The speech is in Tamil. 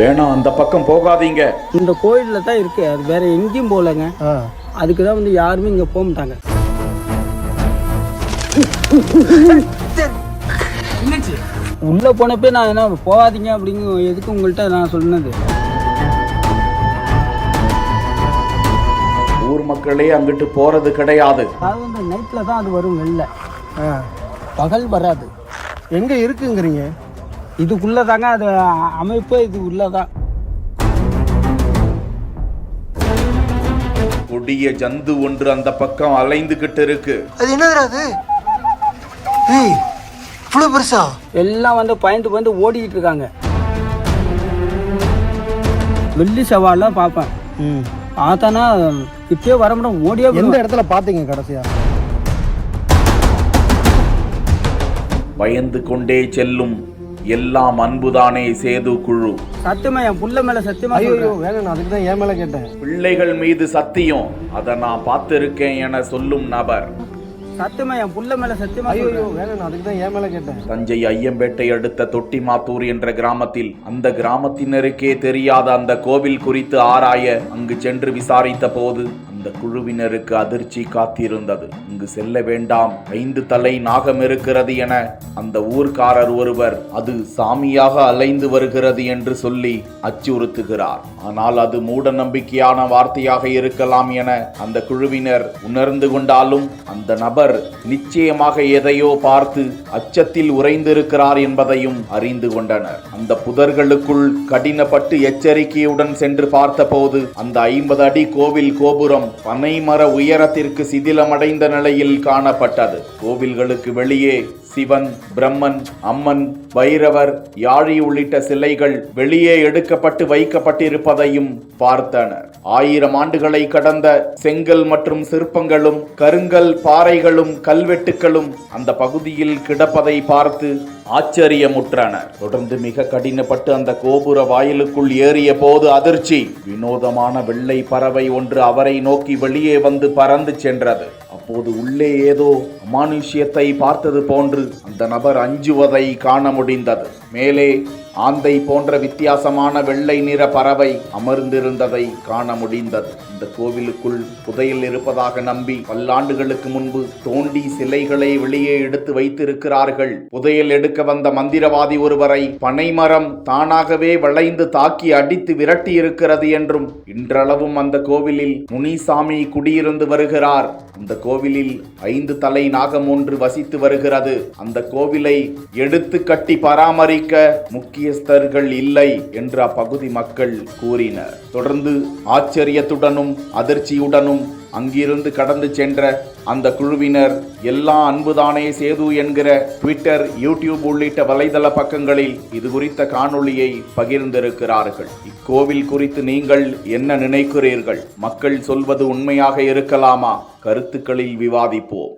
வேணாம், அந்த பக்கம் போகாதீங்க. இந்த கோயிலில் தான் இருக்கு, அது வேற எங்கேயும் போகலங்க. அதுக்கு தான் வந்து யாருமே இங்கே போக மாட்டாங்க. உள்ள போனப்பே நான் என்ன போகாதீங்க அப்படிங்க எதுக்கு உங்கள்கிட்ட நான் சொன்னது. ஊர் மக்களே அங்கிட்டு போறது கிடையாது. அது வந்து நைட்டில் தான் அது வரும், வெளில பகல் வராது. எங்கே இருக்குங்கிறீங்க? இதுக்குள்ளே தாங்க அது அமைப்பு, இது உள்ளதான். கொடிய ஜந்து ஒன்று அந்த பக்கம் அலைந்துகிட்டு இருக்கு. அது என்னதுடா அது? ஏய், இவ்வளவு பெருசா? எல்லாம் வந்து பயந்து ஓடிக்கிட்டு இருக்காங்க. வெள்ளி செவ்வாயெல்லாம் பார்ப்பேன். பார்த்தானா இப்பயே வர முடியும், ஓடியே. எந்த இடத்துல பார்த்தீங்க கடைசியா? பயந்து கொண்டே செல்லும் எல்லாம் அன்புதானே சேது குழு. சத்தியமா என் புள்ள மேல சத்தியமா. ஐயோ வேணும், அதுக்கு தான் என் மேல கேட்டேன். பிள்ளைகள் மீது சத்தியம், அதை நான் பார்த்திருக்கேன் என சொல்லும் நபர். சத்தியமா என் புள்ள மேல சத்தியமா. ஐயோ வேணும், அதுக்கு தான் என் மேல கேட்டேன். தஞ்சை ஐயம்பேட்டை அடுத்த தொட்டிமாத்தூர் என்ற கிராமத்தில் அந்த கிராமத்தினருக்கே தெரியாத அந்த கோவில் குறித்து ஆராய அங்கு சென்று விசாரித்த போது அந்த குழுவினருக்கு அதிர்ச்சி காத்திருந்தது. இங்கு செல்ல வேண்டாம், 5 தலை நாகம் இருக்கிறது என அந்த ஊர்க்காரர் ஒருவர் அது சாமியாக அலைந்து வருகிறது என்று சொல்லி அச்சுறுத்துகிறார். ஆனால் அது மூட நம்பிக்கையான வார்த்தையாக இருக்கலாம் என அந்த குழுவினர் உணர்ந்து கொண்டாலும் அந்த நபர் நிச்சயமாக எதையோ பார்த்து அச்சத்தில் உறைந்திருக்கிறார் என்பதையும் அறிந்து கொண்டனர். அந்த புதர்களுக்குள் கடினப்பட்டு எச்சரிக்கையுடன் சென்று பார்த்தபோது அந்த 50 அடி கோவில் கோபுரம் பனைமர உயரத்திற்கு சிதிலமடைந்த நிலையில் காணப்பட்டது. கோவில்களுக்கு வெளியே சிவன், பிரம்மன், அம்மன், பைரவர், யாழி உள்ளிட்ட சிலைகள் வெளியே எடுக்கப்பட்டு வைக்கப்பட்டிருப்பதையும் பார்த்தனர். 1000 ஆண்டுகளை கடந்த செங்கல் மற்றும் சிற்பங்களும் கருங்கல் பாறைகளும் கல்வெட்டுகளும் அந்த பகுதியில் கிடப்பதை பார்த்து ஆச்சரியமுற்றனர். தொடர்ந்து மிக கடினப்பட்டு அந்த கோபுர வாயிலுக்குள் ஏறிய போது அதிர்ச்சி. வினோதமான வெள்ளை பறவை ஒன்று அவரை நோக்கி வெளியே வந்து பறந்து சென்றது. அப்போது உள்ளே ஏதோ அமானுஷ்யத்தை பார்த்தது போன்று அந்த நபர் அஞ்சுவதை காண முடிந்தது. மேலே ஆந்தை போன்ற வித்தியாசமான வெள்ளை நிற பறவை அமர்ந்திருந்ததை காண முடிந்தது. இந்த கோவிலுக்குள் புதையல் இருப்பதாக நம்பி பல்லாண்டுகளுக்கு முன்பு தோண்டி சிலைகளை வெளியே எடுத்து வைத்திருக்கிறார்கள். புதையல் எடுக்க வந்த மந்திரவாதி ஒருவரை பனைமரம் தானாகவே வளைந்து தாக்கி அடித்து விரட்டி இருக்கிறது என்றும், இன்றளவும் அந்த கோவிலில் முனிசாமி குடியிருந்து வருகிறார். அந்த கோவிலில் 5 தலை நாகம் ஒன்று வசித்து வருகிறது. அந்த கோவிலை எடுத்து கட்டி பராமரிக்க முக்கியஸ்தர்கள் இல்லை என்று அப்பகுதி மக்கள் கூறினர். தொடர்ந்து ஆச்சரியத்துடனும் அதிர்ச்சியுடனும் அங்கிருந்து கடந்து சென்ற அந்த குழுவினர் எல்லா அன்புதானே சேது என்கிற ட்விட்டர், யூடியூப் உள்ளிட்ட வலைதள பக்கங்களில் இது குறித்த காணொளியை பகிர்ந்திருக்கிறார்கள். இக்கோவில் குறித்து நீங்கள் என்ன நினைக்கிறீர்கள்? மக்கள் சொல்வது உண்மையாக இருக்கலாமா? கருத்துக்களில் விவாதிப்போம்.